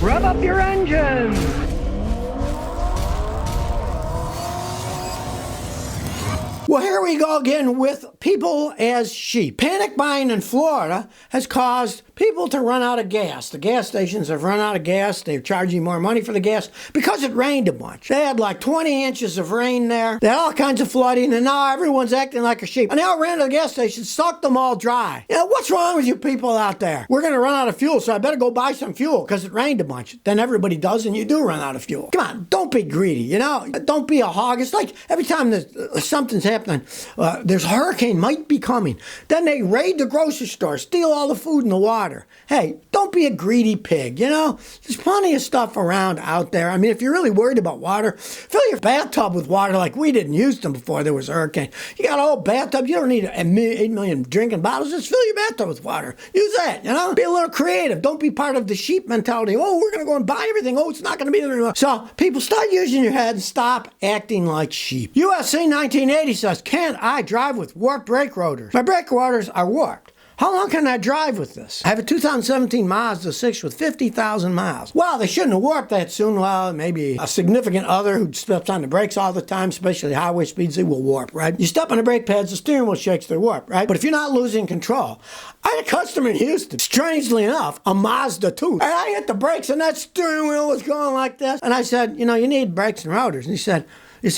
Rev up your engines! Well, here we go again with people as sheep. Panic buying in Florida has caused people to run out of gas. The gas stations have run out of gas. They're charging more money for the gas because it rained a bunch. They had like 20 inches of rain there. They had all kinds of flooding, and now everyone's acting like a sheep. And they all ran to the gas station, sucked them all dry. You know, what's wrong with you people out there? We're going to run out of fuel, so I better go buy some fuel because it rained a bunch. Then everybody does, and you do run out of fuel. Come on, don't be greedy, you know? Don't be a hog. It's like every time something's happening, there's a hurricane might be coming. Then they raid the grocery store, steal all the food and the water. Hey, don't be a greedy pig, you know? There's plenty of stuff around out there. I mean, if you're really worried about water, fill your bathtub with water like we didn't use them before there was a hurricane. You got a whole bathtub. You don't need 8 million drinking bottles. Just fill your bathtub with water. Use that, you know? Be a little creative. Don't be part of the sheep mentality. Oh, we're going to go and buy everything. Oh, it's not going to be there anymore. So people, start using your head and stop acting like sheep. USC 1980 says, can't I drive with warped brake rotors? My brake rotors are warped. How long can I drive with this? I have a 2017 Mazda 6 with 50,000 miles. Well, they shouldn't have warped that soon. Well, maybe a significant other who steps on the brakes all the time, especially highway speeds, they will warp, right? You step on the brake pads, the steering wheel shakes, they warp, right? But if you're not losing control, I had a customer in Houston, strangely enough, a Mazda 2. And I hit the brakes and that steering wheel was going like this. And I said, you know, you need brakes and rotors. And he said,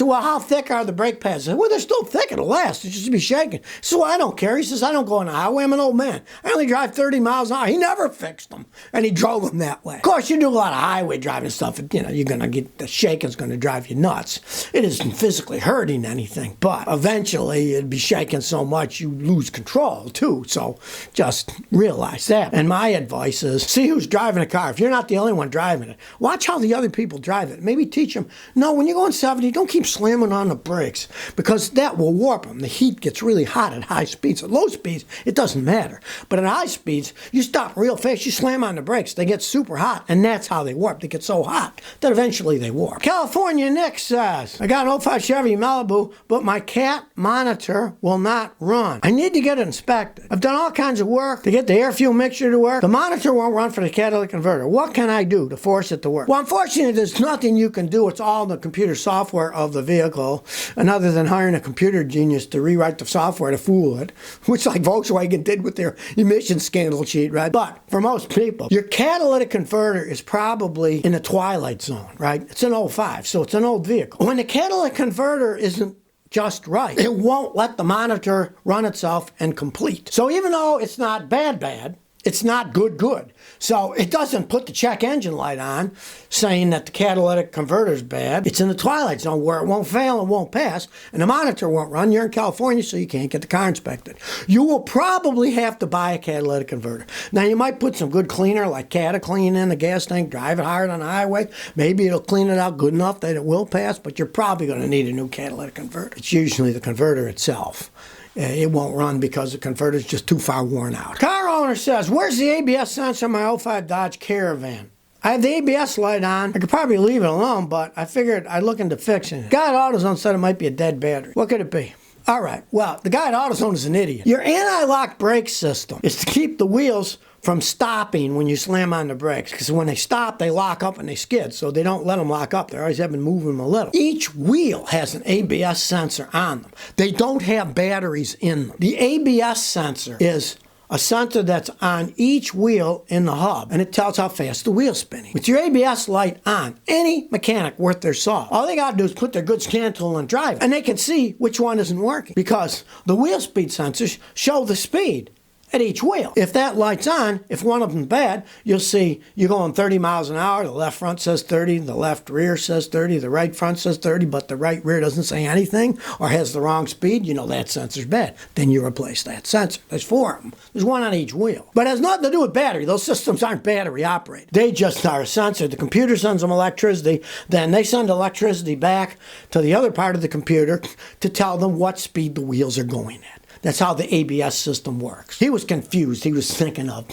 well, how thick are the brake pads? I said, well, they're still thick. It'll last. It just be shaking. He said, well, I don't care. He says, I don't go on the highway. I'm an old man. I only drive 30 miles an hour. He never fixed them. And he drove them that way. Of course, you do a lot of highway driving stuff. You know, you're going to get, the shaking's going to drive you nuts. It isn't physically hurting anything, but eventually it'd be shaking so much you lose control too. So just realize that. And my advice is, see who's driving a car. If you're not the only one driving it, watch how the other people drive it. Maybe teach them, no, when you're going 70, don't keep slamming on the brakes because that will warp them. The heat gets really hot at high speeds. At low speeds, it doesn't matter. But at high speeds, you stop real fast, you slam on the brakes, they get super hot, and that's how they warp. They get so hot that eventually they warp. California Nick says, I got an 05 Chevy Malibu, but my cat monitor will not run. I need to get it inspected. I've done all kinds of work to get the air fuel mixture to work. The monitor won't run for the catalytic converter. What can I do to force it to work? Well, unfortunately, there's nothing you can do. It's all the computer software of the vehicle, and other than hiring a computer genius to rewrite the software to fool it, which like Volkswagen did with their emission scandal sheet, right? But for most people, your catalytic converter is probably in the twilight zone, right? It's an '05, so it's an old vehicle. When the catalytic converter isn't just right, it won't let the monitor run itself and complete. So even though it's not bad, it's not good. So it doesn't put the check engine light on saying that the catalytic converter is bad. It's in the twilight zone where it won't fail and won't pass, and the monitor won't run. You're in California, so you can't get the car inspected. You will probably have to buy a catalytic converter. Now, you might put some good cleaner like Cataclean in the gas tank, drive it hard on the highway. Maybe it'll clean it out good enough that it will pass, but you're probably going to need a new catalytic converter. It's usually the converter itself. It won't run because the converter's just too far worn out. Car owner says, where's the ABS sensor on my '05 Dodge Caravan? I have the ABS light on. I could probably leave it alone, but I figured I'd look into fixing it. Guy at AutoZone said it might be a dead battery. What could it be? All right, well, the guy at AutoZone is an idiot. Your anti-lock brake system is to keep the wheels from stopping when you slam on the brakes, because when they stop, they lock up and they skid, so they don't let them lock up. They always have been moving them a little. Each wheel has an ABS sensor on them. They don't have batteries in them. The ABS sensor is a sensor that's on each wheel in the hub, and it tells how fast the wheel's spinning. With your ABS light on, any mechanic worth their salt, all they gotta do is put their good scan tool and drive it, and they can see which one isn't working, because the wheel speed sensors show the speed at each wheel. If that light's on, if one of them's bad, you'll see you're going 30 miles an hour, the left front says 30, the left rear says 30, the right front says 30, but the right rear doesn't say anything or has the wrong speed, you know that sensor's bad. Then you replace that sensor. There's 4 of them. There's one on each wheel. But it has nothing to do with battery. Those systems aren't battery operated. They just are a sensor. The computer sends them electricity, then they send electricity back to the other part of the computer to tell them what speed the wheels are going at. That's how the ABS system works. He was confused. He was thinking of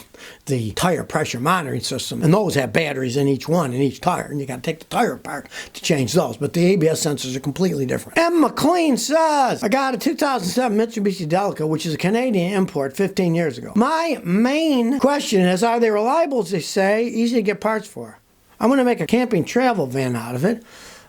the tire pressure monitoring system, and those have batteries in each one, in each tire, and you got to take the tire apart to change those. But the ABS sensors are completely different. M. McLean says, I got a 2007 Mitsubishi Delica, which is a Canadian import 15 years ago. My main question is, are they reliable, as they say, easy to get parts for? I'm going to make a camping travel van out of it.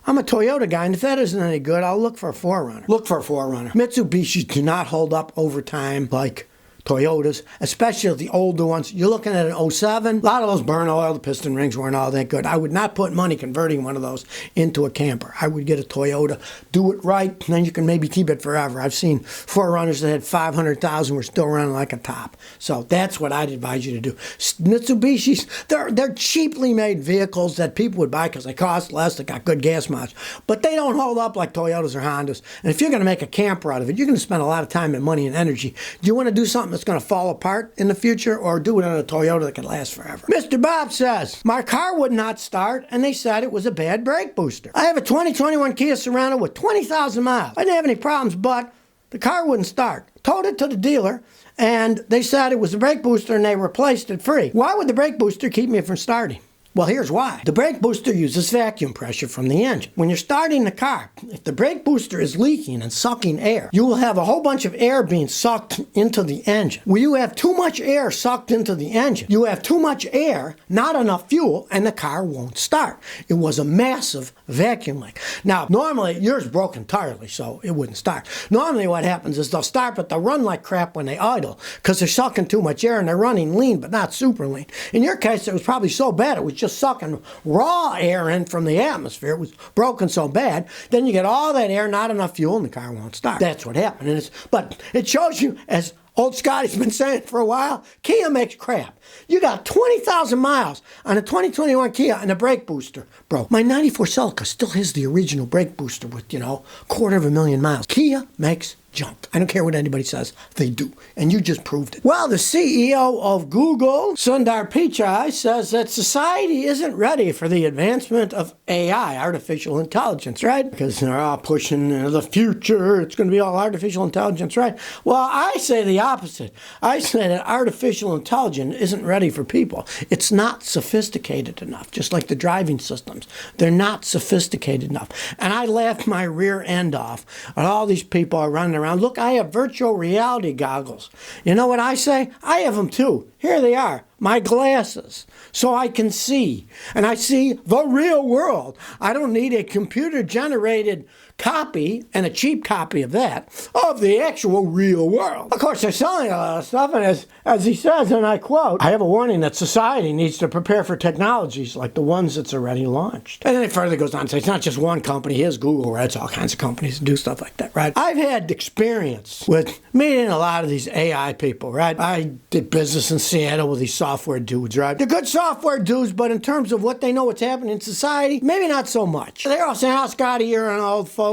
I'm a Toyota guy, and if that isn't any good, I'll look for a 4Runner. Look for a 4Runner. Mitsubishis do not hold up over time like Toyotas, especially the older ones. You're looking at an 07. A lot of those burn oil. The piston rings weren't all that good. I would not put money converting one of those into a camper. I would get a Toyota, do it right, and then you can maybe keep it forever. I've seen 4Runners that had 500,000 were still running like a top. So that's what I'd advise you to do. Mitsubishis, they're cheaply made vehicles that people would buy because they cost less, they got good gas mileage, but they don't hold up like Toyotas or Hondas. And if you're going to make a camper out of it, you're going to spend a lot of time and money and energy. Do you want to do something that's going to fall apart in the future, or do it on a Toyota that can last forever? Mr. Bob says, my car would not start, and they said it was a bad brake booster. I have a 2021 Kia Sorento with 20,000 miles. I didn't have any problems, but the car wouldn't start. Towed it to the dealer, and they said it was a brake booster, and they replaced it free. Why would the brake booster keep me from starting? Well, here's why. The brake booster uses vacuum pressure from the engine. When you're starting the car, if the brake booster is leaking and sucking air, you will have a whole bunch of air being sucked into the engine. When you have too much air sucked into the engine, you have too much air, not enough fuel, and the car won't start. It was a massive vacuum leak. Now, normally, yours broke entirely, so it wouldn't start. Normally what happens is they'll start, but they'll run like crap when they idle because they're sucking too much air and they're running lean, but not super lean. In your case, it was probably so bad it was just sucking raw air in from the atmosphere. It was broken so bad. Then you get all that air, not enough fuel, and the car won't start. That's what happened. But it shows you, as old Scotty's been saying for a while, Kia makes crap. You got 20,000 miles on a 2021 Kia and a brake booster broke. My 94 Celica still has the original brake booster with, 250,000 miles. Kia makes junk. I don't care what anybody says, they do. And you just proved it. Well, the CEO of Google, Sundar Pichai, says that society isn't ready for the advancement of AI, artificial intelligence, right? Because they're all pushing the future, it's going to be all artificial intelligence, right? Well, I say the opposite. I say that artificial intelligence isn't ready for people. It's not sophisticated enough, just like the driving systems. They're not sophisticated enough. And I laugh my rear end off at all these people are running around. Look, I have virtual reality goggles. You know what I say? I have them too. Here they are, my glasses, so I can see. And I see the real world. I don't need a computer-generated copy, and a cheap copy of that, of the actual real world. Of course, they're selling a lot of stuff, and as he says, and I quote, I have a warning that society needs to prepare for technologies like the ones that's already launched. And then it further goes on to say, it's not just one company, here's Google, right? It's all kinds of companies that do stuff like that, right? I've had experience with meeting a lot of these AI people, right? I did business in Seattle with these software dudes, right? They're good software dudes, but in terms of what they know what's happening in society, maybe not so much. They're all saying, oh, Scotty, you're an old fogey.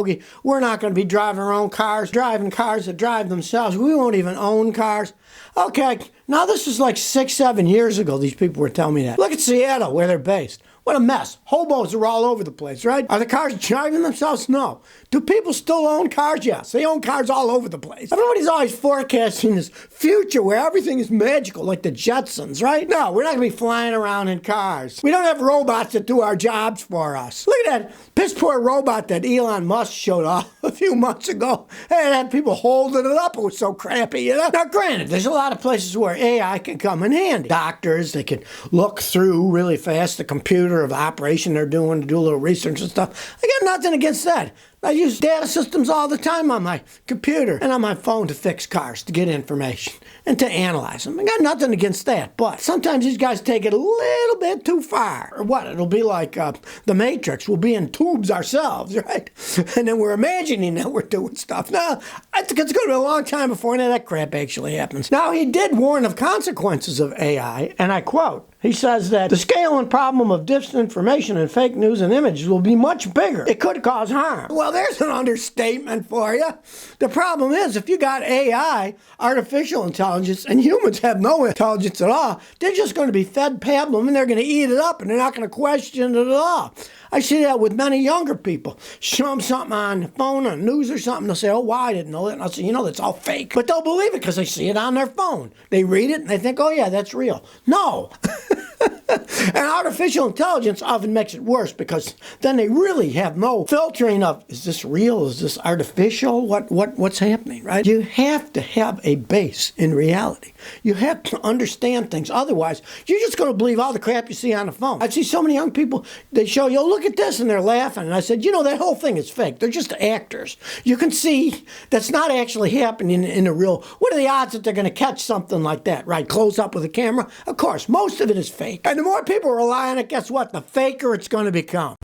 We're not going to be driving our own cars, driving cars that drive themselves. We won't even own cars. Okay, now this is like 6-7 years ago these people were telling me that. Look at Seattle, where they're based. What a mess. Hobos are all over the place, right? Are the cars driving themselves? No. Do people still own cars? Yes. They own cars all over the place. Everybody's always forecasting this future where everything is magical, like the Jetsons, right? No, we're not going to be flying around in cars. We don't have robots that do our jobs for us. Look at that piss poor robot that Elon Musk showed off a few months ago. Hey, it had people holding it up. It was so crappy, Now, granted, there's a lot of places where AI can come in handy. Doctors, they can look through really fast the computer of the operation they're doing to do a little research and stuff. I got nothing against that. I use data systems all the time on my computer and on my phone to fix cars, to get information, and to analyze them. I got nothing against that, but sometimes these guys take it a little bit too far. Or what? It'll be like the Matrix. We'll be in tubes ourselves, right? And then we're imagining that we're doing stuff. No, I think it's going to be a long time before any of that crap actually happens. Now, he did warn of consequences of AI, and I quote, he says that the scale and problem of disinformation and fake news and images will be much bigger. It could cause harm. Well, there's an understatement for you. The problem is, if you got AI, artificial intelligence, and humans have no intelligence at all, they're just going to be fed pablum and they're going to eat it up and they're not going to question it at all. I see that with many younger people. Show them something on the phone, on news or something, they'll say, oh, well, I didn't know that. And I'll say, that's all fake. But they'll believe it because they see it on their phone. They read it and they think, oh, yeah, that's real. No. And artificial intelligence often makes it worse because then they really have no filtering of, is this real? Is this artificial? What's happening, right? You have to have a base in reality. You have to understand things. Otherwise, you're just going to believe all the crap you see on the phone. I see so many young people, they show you, oh, look at this, and they're laughing. And I said, that whole thing is fake. They're just actors. You can see that's not actually happening in the real. What are the odds that they're going to catch something like that, right? Close up with a camera? Of course, most of it is fake. And the more people rely on it, guess what? The faker it's going to become.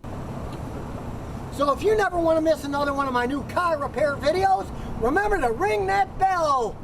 So if you never want to miss another one of my new car repair videos, remember to ring that bell.